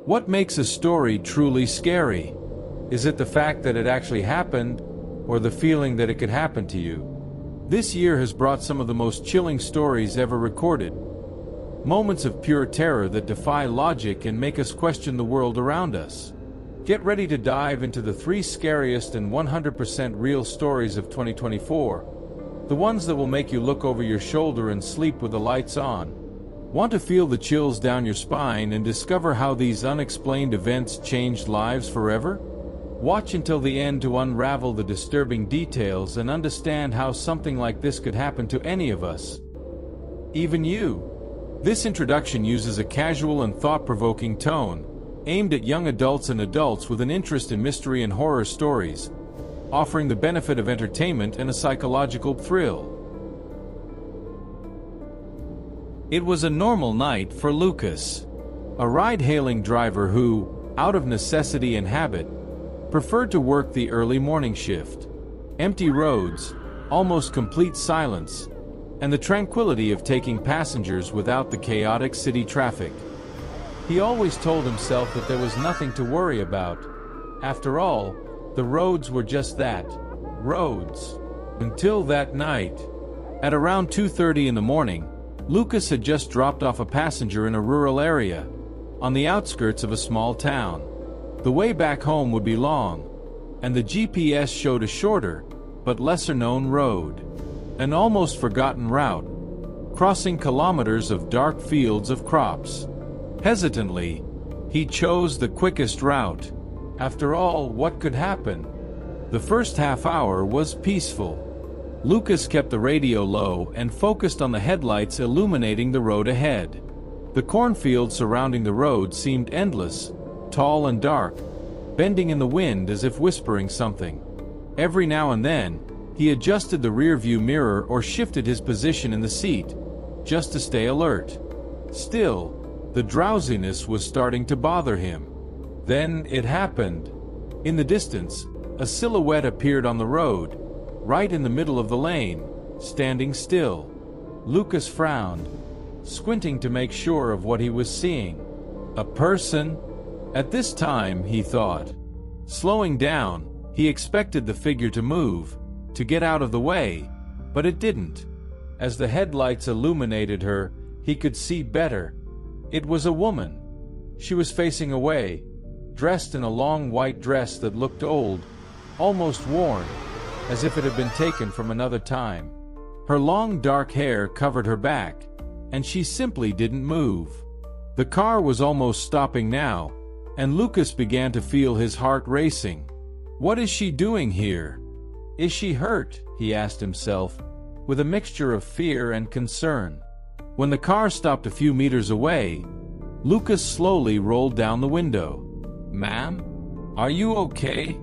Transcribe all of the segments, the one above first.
What makes a story truly scary? Is it the fact that it actually happened, or the feeling that it could happen to you? This year has brought some of the most chilling stories ever recorded. Moments of pure terror that defy logic and make us question the world around us. Get ready to dive into the 3 scariest and 100% real stories of 2024. The ones that will make you look over your shoulder and sleep with the lights on. Want to feel the chills down your spine and discover how these unexplained events changed lives forever? Watch until the end to unravel the disturbing details and understand how something like this could happen to any of us. Even you. This introduction uses a casual and thought-provoking tone, aimed at young adults and adults with an interest in mystery and horror stories, offering the benefit of entertainment and a psychological thrill. It was a normal night for Lucas, a ride-hailing driver who, out of necessity and habit, preferred to work the early morning shift. Empty roads, almost complete silence, and the tranquility of taking passengers without the chaotic city traffic. He always told himself that there was nothing to worry about. After all, the roads were just that, roads. Until that night. At around 2:30 in the morning, Lucas had just dropped off a passenger in a rural area, on the outskirts of a small town. The way back home would be long, and the GPS showed a shorter, but lesser-known road. An almost forgotten route, crossing kilometers of dark fields of crops. Hesitantly, he chose the quickest route. After all, what could happen? The first half hour was peaceful. Lucas kept the radio low and focused on the headlights illuminating the road ahead. The cornfields surrounding the road seemed endless, tall and dark, bending in the wind as if whispering something. Every now and then, he adjusted the rear-view mirror or shifted his position in the seat, just to stay alert. Still, the drowsiness was starting to bother him. Then it happened. In the distance, a silhouette appeared on the road, right in the middle of the lane, standing still. Lucas frowned, squinting to make sure of what he was seeing. A person? At this time, he thought. Slowing down, he expected the figure to move, to get out of the way, but it didn't. As the headlights illuminated her, he could see better. It was a woman. She was facing away, dressed in a long white dress that looked old, almost worn, as if it had been taken from another time. Her long dark hair covered her back, and she simply didn't move. The car was almost stopping now, and Lucas began to feel his heart racing. What is she doing here? Is she hurt? He asked himself, with a mixture of fear and concern. When the car stopped a few meters away, Lucas slowly rolled down the window. "Ma'am? Are you okay?"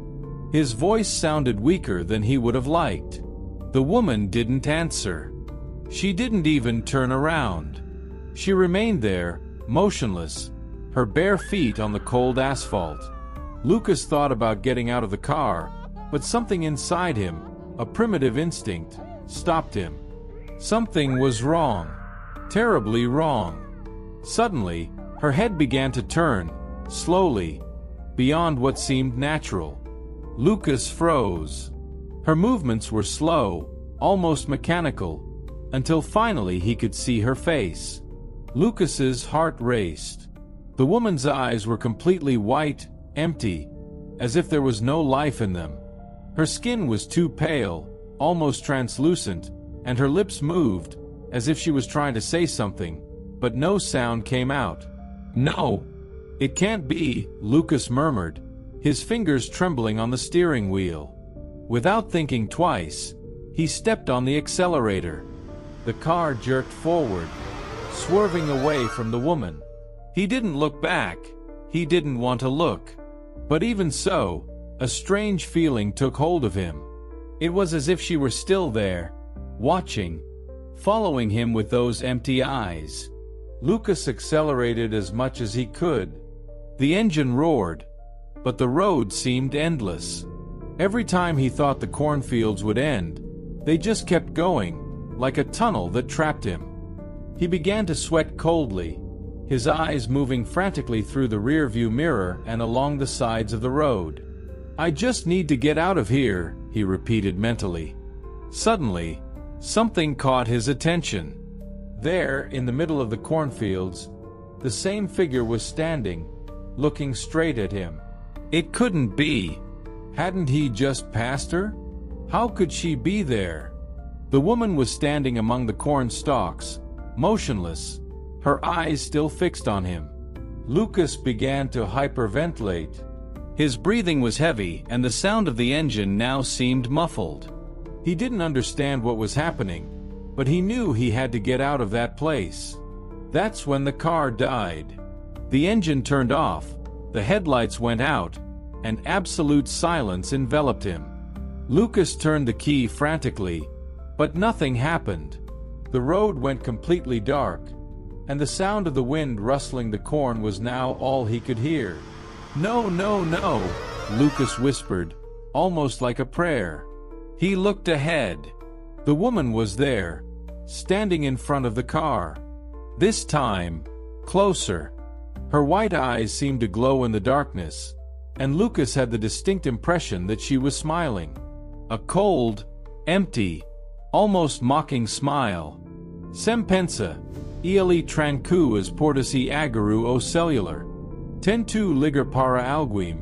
His voice sounded weaker than he would have liked. The woman didn't answer. She didn't even turn around. She remained there, motionless, her bare feet on the cold asphalt. Lucas thought about getting out of the car, but something inside him, a primitive instinct, stopped him. Something was wrong. Terribly wrong. Suddenly, her head began to turn, slowly, beyond what seemed natural. Lucas froze. Her movements were slow, almost mechanical, until finally he could see her face. Lucas's heart raced. The woman's eyes were completely white, empty, as if there was no life in them. Her skin was too pale, almost translucent, and her lips moved, as if she was trying to say something, but no sound came out. "No! It can't be," Lucas murmured, his fingers trembling on the steering wheel. Without thinking twice, he stepped on the accelerator. The car jerked forward, swerving away from the woman. He didn't look back. He didn't want to look. But even so, a strange feeling took hold of him. It was as if she were still there, watching, following him with those empty eyes. Lucas accelerated as much as he could. The engine roared, but the road seemed endless. Every time he thought the cornfields would end, they just kept going, like a tunnel that trapped him. He began to sweat coldly, his eyes moving frantically through the rearview mirror and along the sides of the road. "I just need to get out of here," he repeated mentally. Suddenly, something caught his attention. There, in the middle of the cornfields, the same figure was standing, looking straight at him. It couldn't be. Hadn't he just passed her? How could she be there? The woman was standing among the corn stalks, motionless, her eyes still fixed on him. Lucas began to hyperventilate. His breathing was heavy, and the sound of the engine now seemed muffled. He didn't understand what was happening, but he knew he had to get out of that place. That's when the car died. The engine turned off, the headlights went out, and absolute silence enveloped him. Lucas turned the key frantically, but nothing happened. The road went completely dark, and the sound of the wind rustling the corn was now all he could hear. "No, no, no," Lucas whispered, almost like a prayer. He looked ahead. The woman was there, standing in front of the car. This time, closer. Her white eyes seemed to glow in the darkness, and Lucas had the distinct impression that she was smiling. A cold, empty, almost mocking smile. "Sem pensa, ele tranquillas portas e agaru o celular. Tentu ligar para alguim.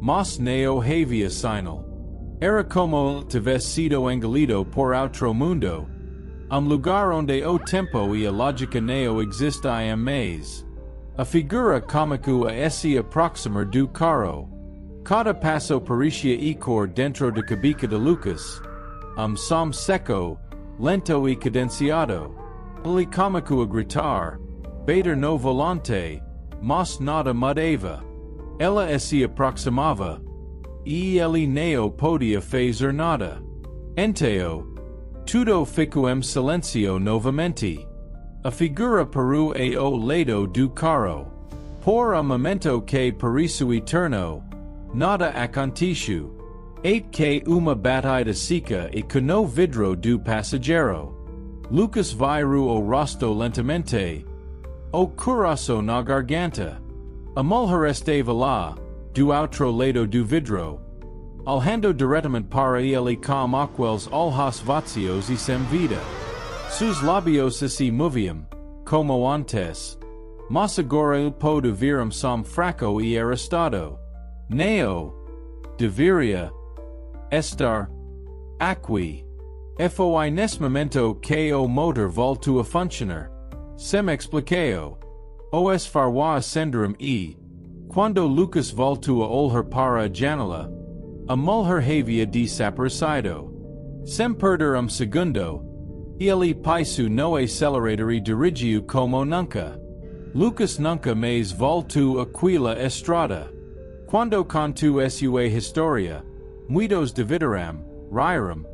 Mas neo havia sinal. Era como tivesse sido engolido por outro mundo. Lugar onde o tempo e a lógica neo existiam mais. A figura cômica a se aproximar do carro. Cada passo parecia icor dentro de cabeça de Lucas. Som seco, lento e cadenciado. Ele cômico a gritar. Bater no volante. Mas nada mudava. Ela se aproximava. E ele neo podia fazer nada. Enteo. Tudo ficou em silêncio novamente. A figura parou ao lado do carro. Por momento que parecia eterno. Nada aconteceu. Eis que uma batida seca e que no vidro do passageiro. Lucas virou o rosto lentamente. O coração na garganta. A mulher estava lá, do outro lado do vidro. Olhando diretamente para ele com aqueles olhos vazios e sem vida. Seus lábios se moviam, como antes. Mas agora ele pode ver som fraco e arrastado. Neo. Deveria. Estar. Aqui. Foi nesse momento que o motor voltou a funcionar. Sem explicação. Os farwa acenderam e, quando Lucas voltou a olhar para a janela, a mulher havia desaparecido. Sem perder segundo, ele pisou no acelerador e dirigiu como nunca. Lucas nunca mais voltou aquela estrada. Quando contou sua história, muitos duvidaram, riram,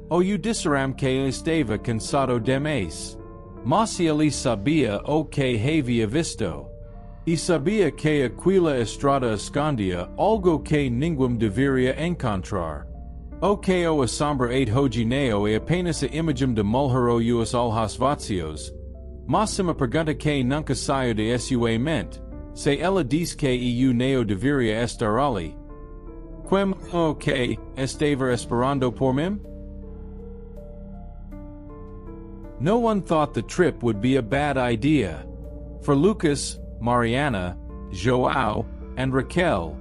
ou disseram que estava cansado demais. Mas ele sabia o que havia visto. E sabia que aquela estrada escondia algo que ninguém deveria encontrar. O que o assombra hoje neo é apenas a imagem de mulher ou os olhos vazios. Mas uma pergunta que nunca saiu de sua mente. Se ela diz que eu neo deveria estar ali. Quem o que estava esperando por mim? No one thought the trip would be a bad idea. For Lucas, Mariana, João, and Raquel,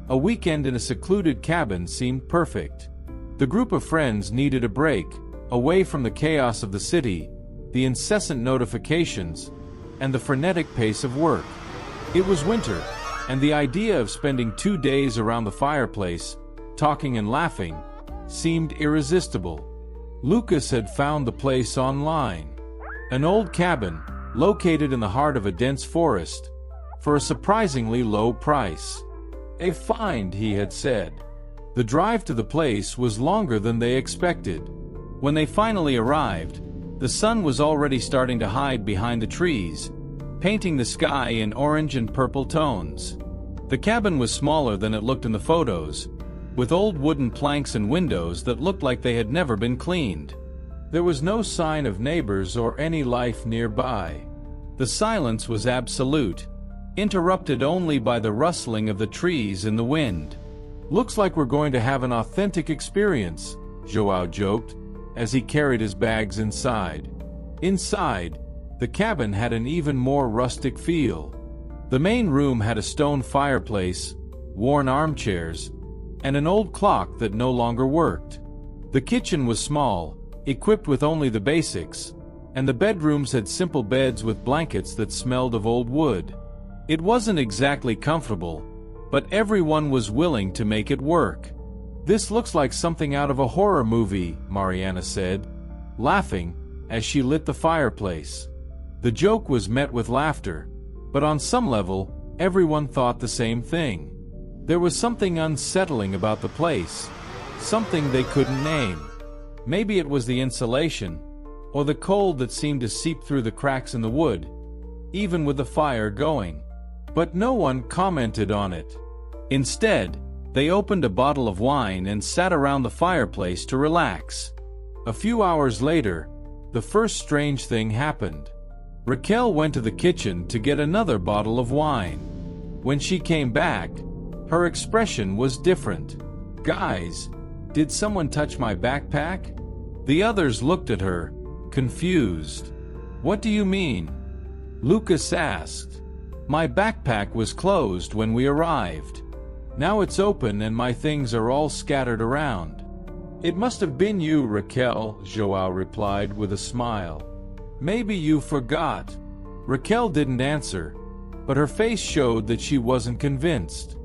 a weekend in a secluded cabin seemed perfect. The group of friends needed a break, away from the chaos of the city, the incessant notifications, and the frenetic pace of work. It was winter, and the idea of spending 2 days around the fireplace, talking and laughing, seemed irresistible. Lucas had found the place online. An old cabin, located in the heart of a dense forest, for a surprisingly low price. A find, he had said. The drive to the place was longer than they expected. When they finally arrived, the sun was already starting to hide behind the trees, painting the sky in orange and purple tones. The cabin was smaller than it looked in the photos, with old wooden planks and windows that looked like they had never been cleaned. There was no sign of neighbors or any life nearby. The silence was absolute, interrupted only by the rustling of the trees in the wind. "Looks like we're going to have an authentic experience," Joao joked, as he carried his bags inside. Inside, the cabin had an even more rustic feel. The main room had a stone fireplace, worn armchairs, and an old clock that no longer worked. The kitchen was small, equipped with only the basics, and the bedrooms had simple beds with blankets that smelled of old wood. It wasn't exactly comfortable, but everyone was willing to make it work. "This looks like something out of a horror movie," Mariana said, laughing as she lit the fireplace. The joke was met with laughter, but on some level, everyone thought the same thing. There was something unsettling about the place, something they couldn't name. Maybe it was the insulation, or the cold that seemed to seep through the cracks in the wood, even with the fire going. But no one commented on it. Instead, they opened a bottle of wine and sat around the fireplace to relax. A few hours later, the first strange thing happened. Raquel went to the kitchen to get another bottle of wine. When she came back, her expression was different. "Guys, did someone touch my backpack?" The others looked at her, confused. "What do you mean?" Lucas asked. "My backpack was closed when we arrived. Now it's open and my things are all scattered around." "It must have been you, Raquel," Joao replied with a smile. "Maybe you forgot." Raquel didn't answer, but her face showed that she wasn't convinced.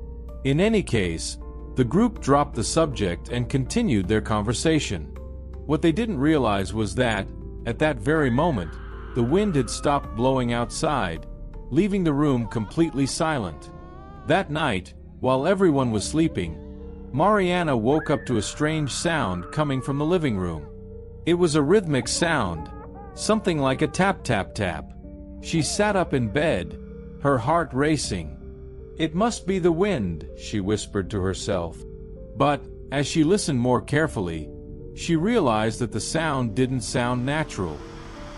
In any case, the group dropped the subject and continued their conversation. What they didn't realize was that, at that very moment, the wind had stopped blowing outside, leaving the room completely silent. That night, while everyone was sleeping, Mariana woke up to a strange sound coming from the living room. It was a rhythmic sound, something like a tap-tap-tap. She sat up in bed, her heart racing. "It must be the wind," she whispered to herself. But, as she listened more carefully, she realized that the sound didn't sound natural.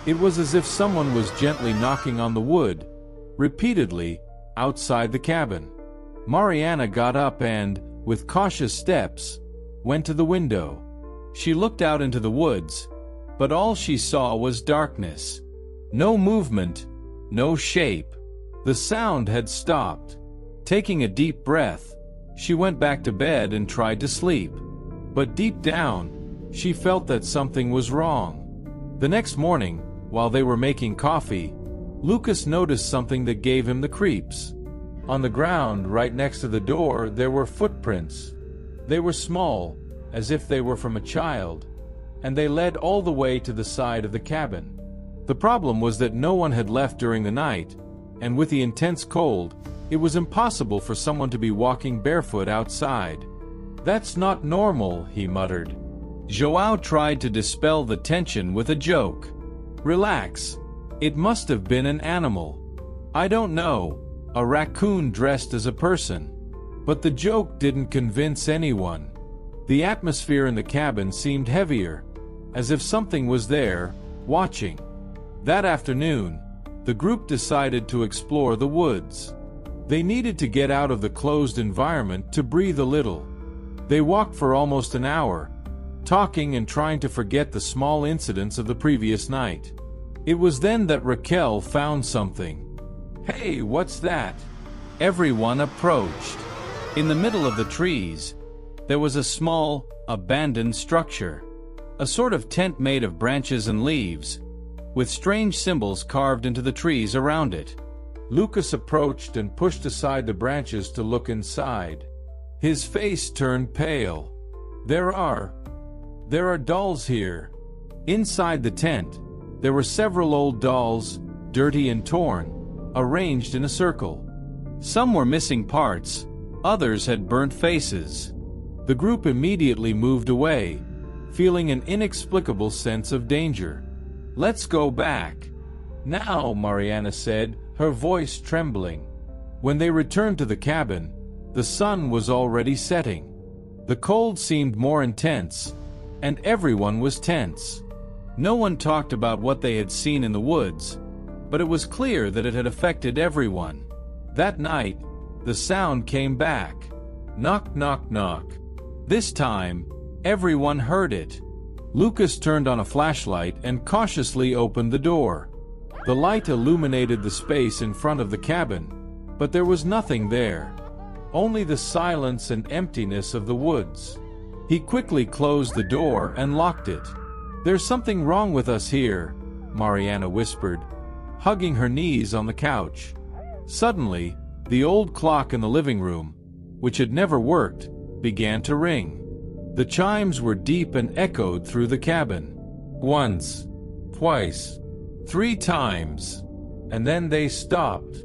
It was as if someone was gently knocking on the wood, repeatedly, outside the cabin. Mariana got up and, with cautious steps, went to the window. She looked out into the woods, but all she saw was darkness. No movement, no shape. The sound had stopped. Taking a deep breath, she went back to bed and tried to sleep. But deep down, she felt that something was wrong. The next morning, while they were making coffee, Lucas noticed something that gave him the creeps. On the ground right next to the door there were footprints. They were small, as if they were from a child, and they led all the way to the side of the cabin. The problem was that no one had left during the night, and with the intense cold, it was impossible for someone to be walking barefoot outside. "That's not normal," he muttered. Joao tried to dispel the tension with a joke. "Relax. It must have been an animal. I don't know, a raccoon dressed as a person." But the joke didn't convince anyone. The atmosphere in the cabin seemed heavier, as if something was there, watching. That afternoon, the group decided to explore the woods. They needed to get out of the closed environment to breathe a little. They walked for almost an hour, talking and trying to forget the small incidents of the previous night. It was then that Raquel found something. "Hey, what's that?" Everyone approached. In the middle of the trees, there was a small, abandoned structure. A sort of tent made of branches and leaves, with strange symbols carved into the trees around it. Lucas approached and pushed aside the branches to look inside. His face turned pale. There are dolls here." Inside the tent, there were several old dolls, dirty and torn, arranged in a circle. Some were missing parts, others had burnt faces. The group immediately moved away, feeling an inexplicable sense of danger. "Let's go back now," Mariana said, her voice trembling. When they returned to the cabin, the sun was already setting. The cold seemed more intense, and everyone was tense. No one talked about what they had seen in the woods, but it was clear that it had affected everyone. That night, the sound came back. Knock, knock, knock. This time, everyone heard it. Lucas turned on a flashlight and cautiously opened the door. The light illuminated the space in front of the cabin, but there was nothing there. Only the silence and emptiness of the woods. He quickly closed the door and locked it. "There's something wrong with us here," Mariana whispered, hugging her knees on the couch. Suddenly, the old clock in the living room, which had never worked, began to ring. The chimes were deep and echoed through the cabin. Once, twice, 3 times, and then they stopped.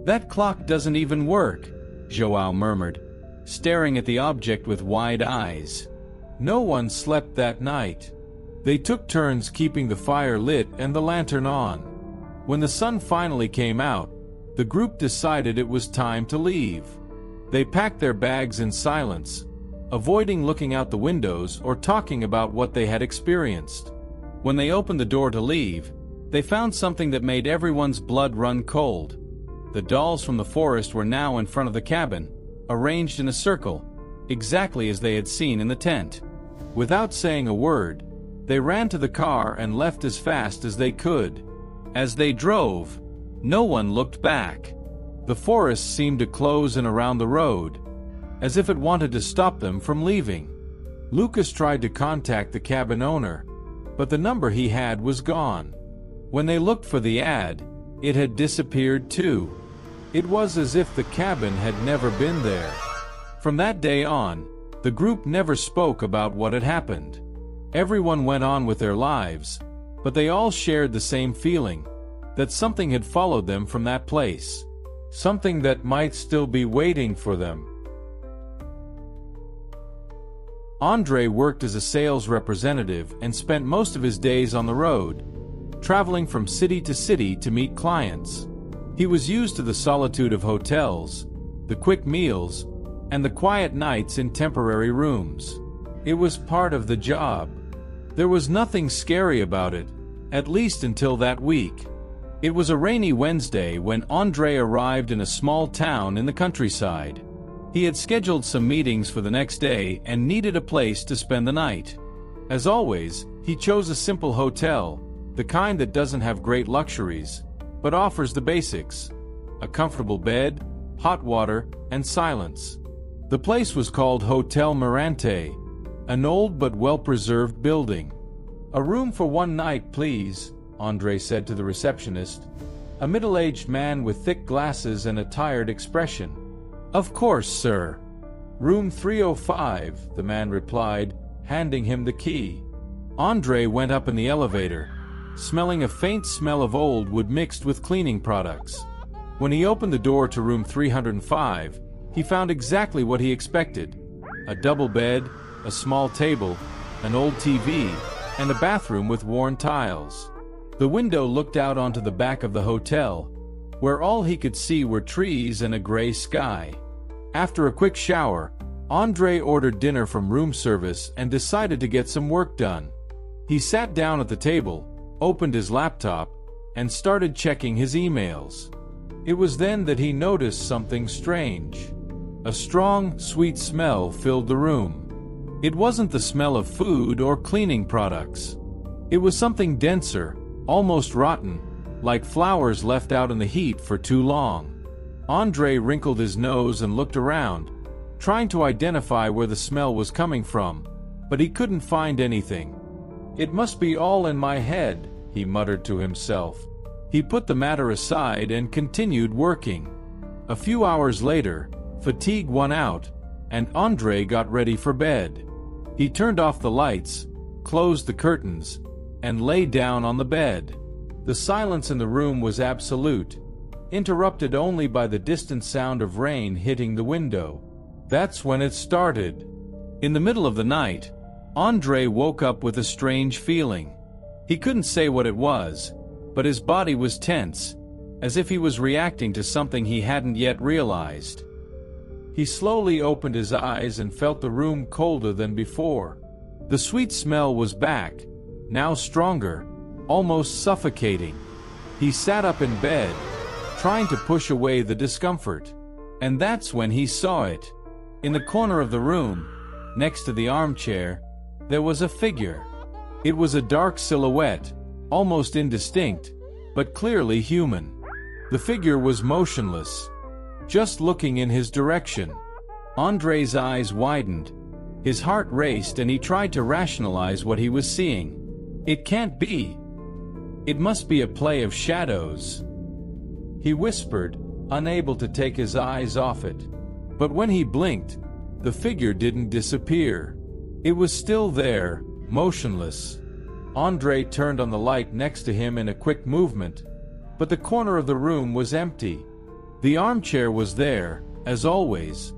"That clock doesn't even work," Joao murmured, staring at the object with wide eyes. No one slept that night. They took turns keeping the fire lit and the lantern on. When the sun finally came out, the group decided it was time to leave. They packed their bags in silence, avoiding looking out the windows or talking about what they had experienced. When they opened the door to leave, they found something that made everyone's blood run cold. The dolls from the forest were now in front of the cabin, arranged in a circle, exactly as they had seen in the tent. Without saying a word, they ran to the car and left as fast as they could. As they drove, no one looked back. The forest seemed to close in around the road, as if it wanted to stop them from leaving. Lucas tried to contact the cabin owner, but the number he had was gone. When they looked for the ad, it had disappeared too. It was as if the cabin had never been there. From that day on, the group never spoke about what had happened. Everyone went on with their lives, but they all shared the same feeling, that something had followed them from that place. Something that might still be waiting for them. Andre worked as a sales representative and spent most of his days on the road, traveling from city to city to meet clients. He was used to the solitude of hotels, the quick meals, and the quiet nights in temporary rooms. It was part of the job. There was nothing scary about it, at least until that week. It was a rainy Wednesday when Andre arrived in a small town in the countryside. He had scheduled some meetings for the next day and needed a place to spend the night. As always, he chose a simple hotel, the kind that doesn't have great luxuries, but offers the basics: a comfortable bed, hot water, and silence. The place was called Hotel Mirante, an old but well-preserved building. "A room for one night, please," Andre said to the receptionist, a middle-aged man with thick glasses and a tired expression. "Of course, sir. Room 305, the man replied, handing him the key. Andre went up in the elevator, smelling a faint smell of old wood mixed with cleaning products. When he opened the door to room 305, he found exactly what he expected: a double bed, a small table, an old TV, and a bathroom with worn tiles. The window looked out onto the back of the hotel, where all he could see were trees and a gray sky. After a quick shower, Andre ordered dinner from room service and decided to get some work done. He sat down at the table, opened his laptop, and started checking his emails. It was then that he noticed something strange. A strong, sweet smell filled the room. It wasn't the smell of food or cleaning products. It was something denser, almost rotten, like flowers left out in the heat for too long. Andre wrinkled his nose and looked around, trying to identify where the smell was coming from, but he couldn't find anything. "It must be all in my head," he muttered to himself. He put the matter aside and continued working. A few hours later, fatigue won out, and Andre got ready for bed. He turned off the lights, closed the curtains, and lay down on the bed. The silence in the room was absolute, interrupted only by the distant sound of rain hitting the window. That's when it started. In the middle of the night, Andre woke up with a strange feeling. He couldn't say what it was, but his body was tense, as if he was reacting to something he hadn't yet realized. He slowly opened his eyes and felt the room colder than before. The sweet smell was back, now stronger, almost suffocating. He sat up in bed, trying to push away the discomfort. And that's when he saw it. In the corner of the room, next to the armchair, there was a figure. It was a dark silhouette, almost indistinct, but clearly human. The figure was motionless, just looking in his direction. Andre's eyes widened. His heart raced and he tried to rationalize what he was seeing. It can't be. It must be a play of shadows, he whispered, unable to take his eyes off it. But when he blinked, the figure didn't disappear. It was still there, motionless. Andre turned on the light next to him in a quick movement, but the corner of the room was empty. The armchair was there, as always,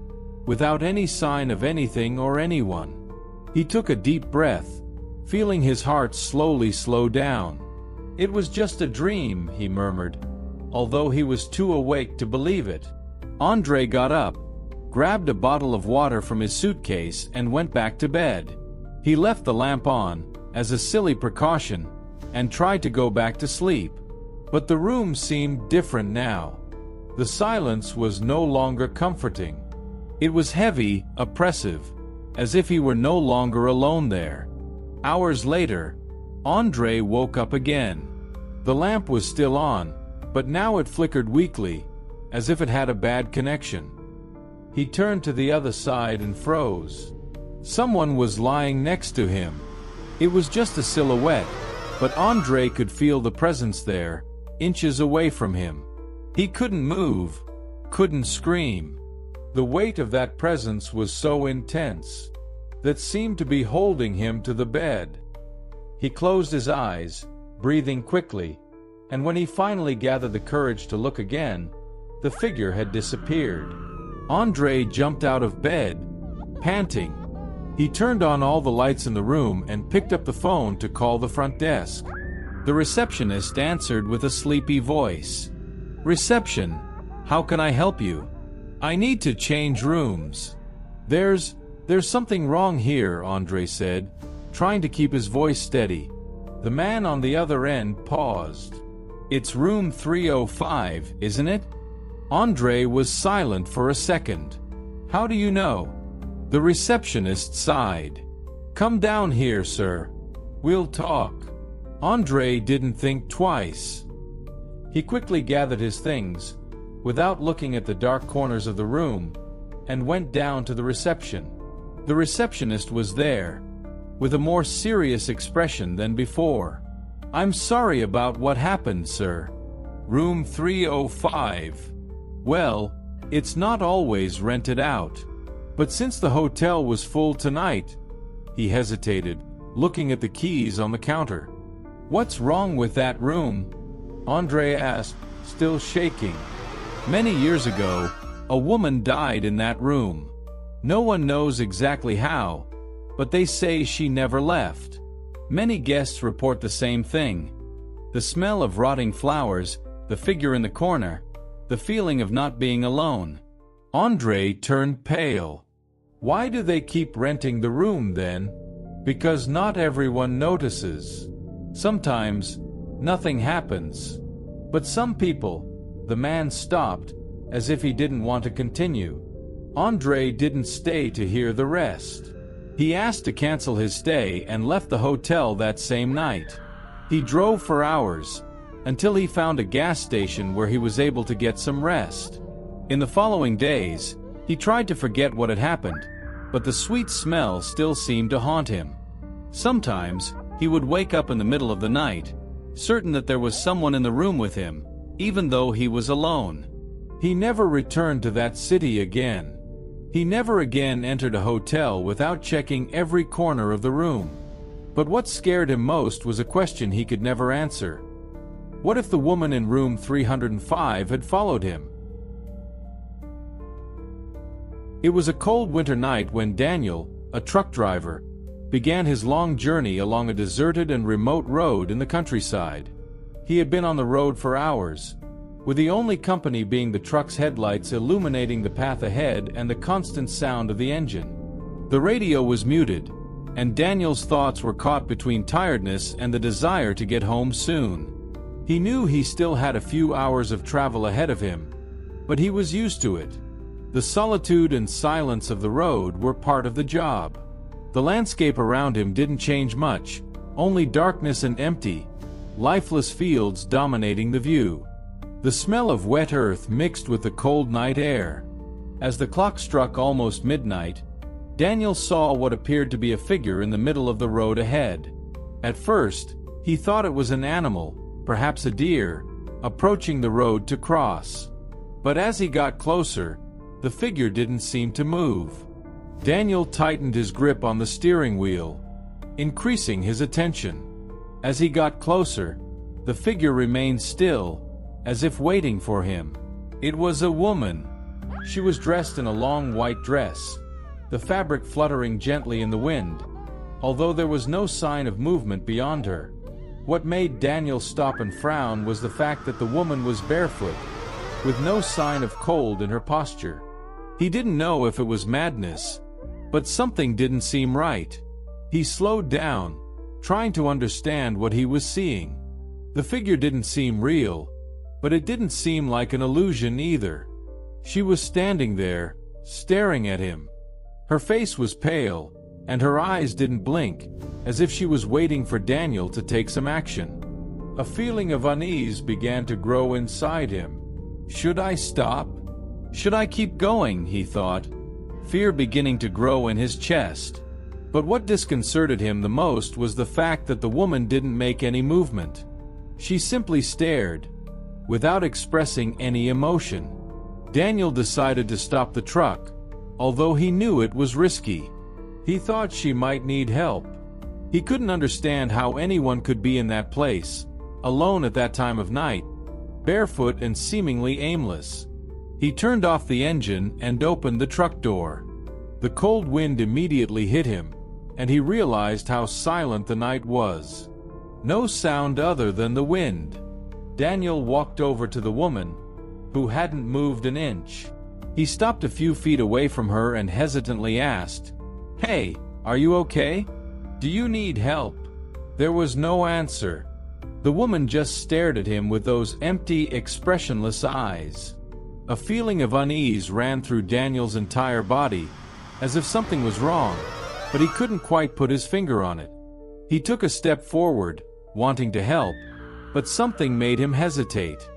without any sign of anything or anyone. He took a deep breath, feeling his heart slowly slow down. It was just a dream, he murmured, although he was too awake to believe it. Andre got up, grabbed a bottle of water from his suitcase and went back to bed. He left the lamp on, as a silly precaution, and tried to go back to sleep. But the room seemed different now. The silence was no longer comforting. It was heavy, oppressive, as if he were no longer alone there. Hours later, Andre woke up again. The lamp was still on, but now it flickered weakly, as if it had a bad connection. He turned to the other side and froze. Someone was lying next to him. It was just a silhouette, but Andre could feel the presence there, inches away from him. He couldn't move, couldn't scream. The weight of that presence was so intense that seemed to be holding him to the bed. He closed his eyes, breathing quickly, and when he finally gathered the courage to look again, the figure had disappeared. Andre jumped out of bed, panting. He turned on all the lights in the room and picked up the phone to call the front desk. The receptionist answered with a sleepy voice. "Reception, how can I help you? I need to change rooms." There's something wrong here," Andre said, trying to keep his voice steady. The man on the other end paused. "It's room 305, isn't it?" Andre was silent for a second. "How do you know?" The receptionist sighed. "Come down here, sir. We'll talk." Andre didn't think twice. He quickly gathered his things, without looking at the dark corners of the room, and went down to the reception. The receptionist was there, with a more serious expression than before. "I'm sorry about what happened, sir. Room 305. Well, it's not always rented out. But since the hotel was full tonight..." He hesitated, looking at the keys on the counter. "What's wrong with that room?" Andre asked, still shaking. "Many years ago, a woman died in that room. No one knows exactly how, but they say she never left. Many guests report the same thing. The smell of rotting flowers, the figure in the corner, the feeling of not being alone." Andre turned pale. "Why do they keep renting the room then?" "Because not everyone notices. Sometimes, nothing happens. But some people..." The man stopped, as if he didn't want to continue. Andre didn't stay to hear the rest. He asked to cancel his stay and left the hotel that same night. He drove for hours, until he found a gas station where he was able to get some rest. In the following days, he tried to forget what had happened, but the sweet smell still seemed to haunt him. Sometimes, he would wake up in the middle of the night, certain that there was someone in the room with him, even though he was alone. He never returned to that city again. He never again entered a hotel without checking every corner of the room. But what scared him most was a question he could never answer. What if the woman in room 305 had followed him? It was a cold winter night when Daniel, a truck driver, began his long journey along a deserted and remote road in the countryside. He had been on the road for hours, with the only company being the truck's headlights illuminating the path ahead and the constant sound of the engine. The radio was muted, and Daniel's thoughts were caught between tiredness and the desire to get home soon. He knew he still had a few hours of travel ahead of him, but he was used to it. The solitude and silence of the road were part of the job. The landscape around him didn't change much, only darkness and empty, lifeless fields dominating the view. The smell of wet earth mixed with the cold night air. As the clock struck almost midnight, Daniel saw what appeared to be a figure in the middle of the road ahead. At first, he thought it was an animal, perhaps a deer, approaching the road to cross. But as he got closer, the figure didn't seem to move. Daniel tightened his grip on the steering wheel, increasing his attention. As he got closer, the figure remained still, as if waiting for him. It was a woman. She was dressed in a long white dress, the fabric fluttering gently in the wind, although there was no sign of movement beyond her. What made Daniel stop and frown was the fact that the woman was barefoot, with no sign of cold in her posture. He didn't know if it was madness, but something didn't seem right. He slowed down, trying to understand what he was seeing. The figure didn't seem real, but it didn't seem like an illusion either. She was standing there, staring at him. Her face was pale, and her eyes didn't blink, as if she was waiting for Daniel to take some action. A feeling of unease began to grow inside him. Should I stop? Should I keep going, he thought, fear beginning to grow in his chest. But what disconcerted him the most was the fact that the woman didn't make any movement. She simply stared, without expressing any emotion. Daniel decided to stop the truck, although he knew it was risky. He thought she might need help. He couldn't understand how anyone could be in that place, alone at that time of night, barefoot and seemingly aimless. He turned off the engine and opened the truck door. The cold wind immediately hit him, and he realized how silent the night was. No sound other than the wind. Daniel walked over to the woman, who hadn't moved an inch. He stopped a few feet away from her and hesitantly asked, "Hey, are you okay? Do you need help?" There was no answer. The woman just stared at him with those empty, expressionless eyes. A feeling of unease ran through Daniel's entire body, as if something was wrong, but he couldn't quite put his finger on it. He took a step forward, wanting to help, but something made him hesitate.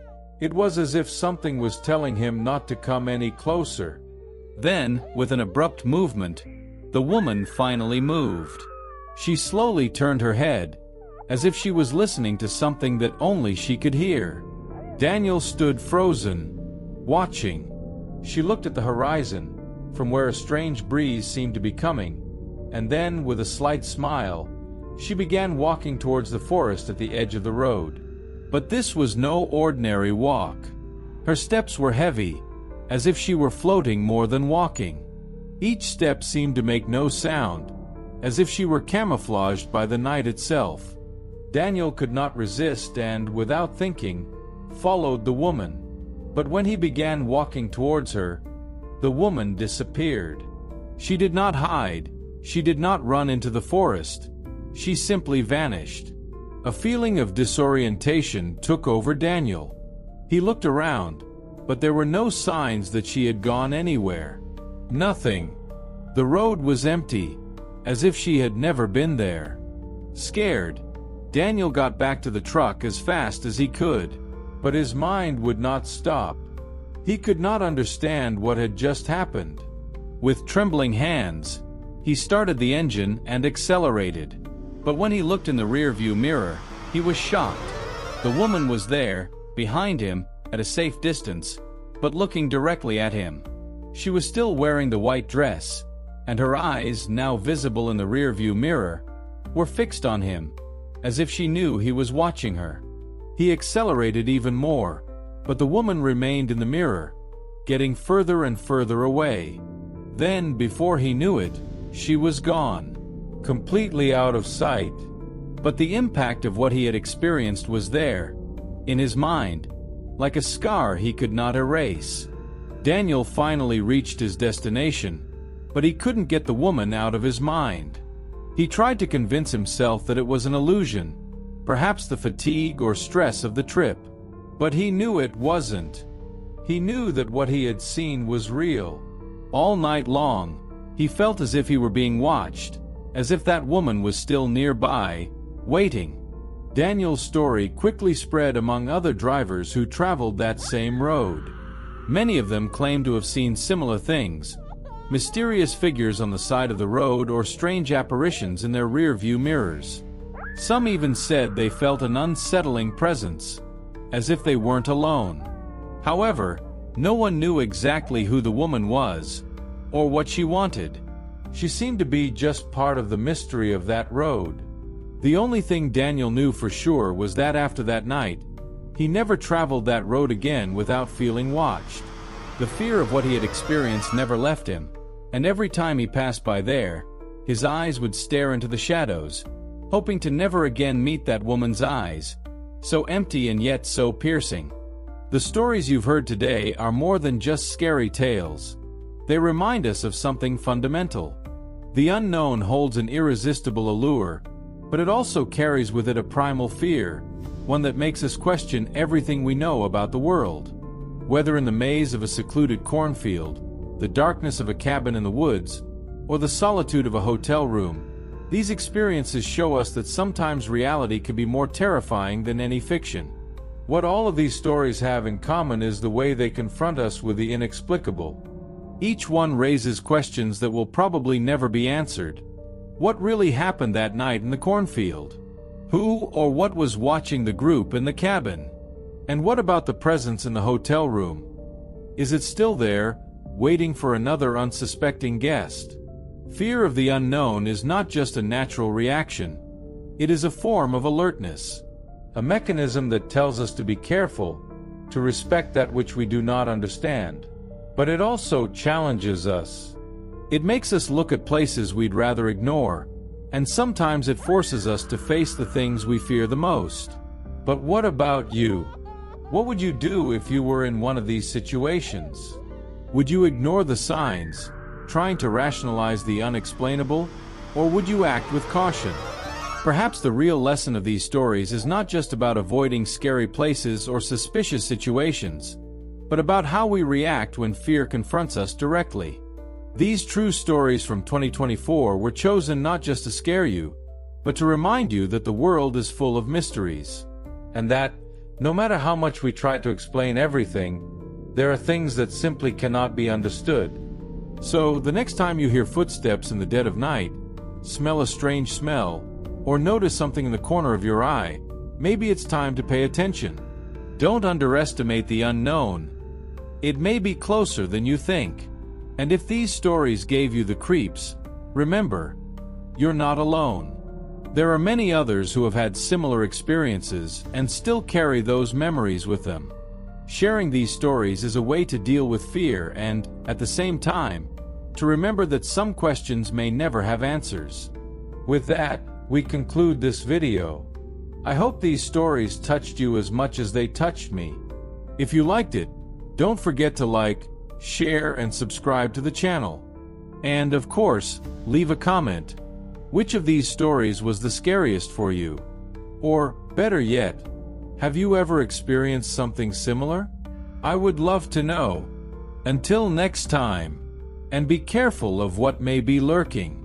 It was as if something was telling him not to come any closer. Then, with an abrupt movement, the woman finally moved. She slowly turned her head, as if she was listening to something that only she could hear. Daniel stood frozen, watching. She looked at the horizon, from where a strange breeze seemed to be coming, and then, with a slight smile, she began walking towards the forest at the edge of the road. But this was no ordinary walk. Her steps were heavy, as if she were floating more than walking. Each step seemed to make no sound, as if she were camouflaged by the night itself. Daniel could not resist and, without thinking, followed the woman. But when he began walking towards her, the woman disappeared. She did not hide. She did not run into the forest. She simply vanished. A feeling of disorientation took over Daniel. He looked around, but there were no signs that she had gone anywhere. Nothing. The road was empty, as if she had never been there. Scared, Daniel got back to the truck as fast as he could, but his mind would not stop. He could not understand what had just happened. With trembling hands, he started the engine and accelerated. But when he looked in the rearview mirror, he was shocked. The woman was there, behind him, at a safe distance, but looking directly at him. She was still wearing the white dress, and her eyes, now visible in the rearview mirror, were fixed on him, as if she knew he was watching her. He accelerated even more, but the woman remained in the mirror, getting further and further away. Then, before he knew it, she was gone. Completely out of sight. But the impact of what he had experienced was there, in his mind, like a scar he could not erase. Daniel finally reached his destination, but he couldn't get the woman out of his mind. He tried to convince himself that it was an illusion, perhaps the fatigue or stress of the trip. But he knew it wasn't. He knew that what he had seen was real. All night long, he felt as if he were being watched, as if that woman was still nearby, waiting. Daniel's story quickly spread among other drivers who traveled that same road. Many of them claimed to have seen similar things, mysterious figures on the side of the road or strange apparitions in their rear-view mirrors. Some even said they felt an unsettling presence, as if they weren't alone. However, no one knew exactly who the woman was, or what she wanted. She seemed to be just part of the mystery of that road. The only thing Daniel knew for sure was that after that night, he never traveled that road again without feeling watched. The fear of what he had experienced never left him, and every time he passed by there, his eyes would stare into the shadows, hoping to never again meet that woman's eyes, so empty and yet so piercing. The stories you've heard today are more than just scary tales. They remind us of something fundamental. The unknown holds an irresistible allure, but it also carries with it a primal fear, one that makes us question everything we know about the world. Whether in the maze of a secluded cornfield, the darkness of a cabin in the woods, or the solitude of a hotel room, these experiences show us that sometimes reality can be more terrifying than any fiction. What all of these stories have in common is the way they confront us with the inexplicable. Each one raises questions that will probably never be answered. What really happened that night in the cornfield? Who or what was watching the group in the cabin? And what about the presence in the hotel room? Is it still there, waiting for another unsuspecting guest? Fear of the unknown is not just a natural reaction. It is a form of alertness, a mechanism that tells us to be careful, to respect that which we do not understand. But it also challenges us. It makes us look at places we'd rather ignore, and sometimes it forces us to face the things we fear the most. But what about you? What would you do if you were in one of these situations? Would you ignore the signs, trying to rationalize the unexplainable, or would you act with caution? Perhaps the real lesson of these stories is not just about avoiding scary places or suspicious situations, but about how we react when fear confronts us directly. These true stories from 2024 were chosen not just to scare you, but to remind you that the world is full of mysteries, and that, no matter how much we try to explain everything, there are things that simply cannot be understood. So, the next time you hear footsteps in the dead of night, smell a strange smell, or notice something in the corner of your eye, maybe it's time to pay attention. Don't underestimate the unknown. It may be closer than you think. And if these stories gave you the creeps, remember, you're not alone. There are many others who have had similar experiences and still carry those memories with them. Sharing these stories is a way to deal with fear and, at the same time, to remember that some questions may never have answers. With that, we conclude this video. I hope these stories touched you as much as they touched me. If you liked it, don't forget to like, share, and subscribe to the channel. And, of course, leave a comment. Which of these stories was the scariest for you? Or, better yet, have you ever experienced something similar? I would love to know. Until next time, and be careful of what may be lurking.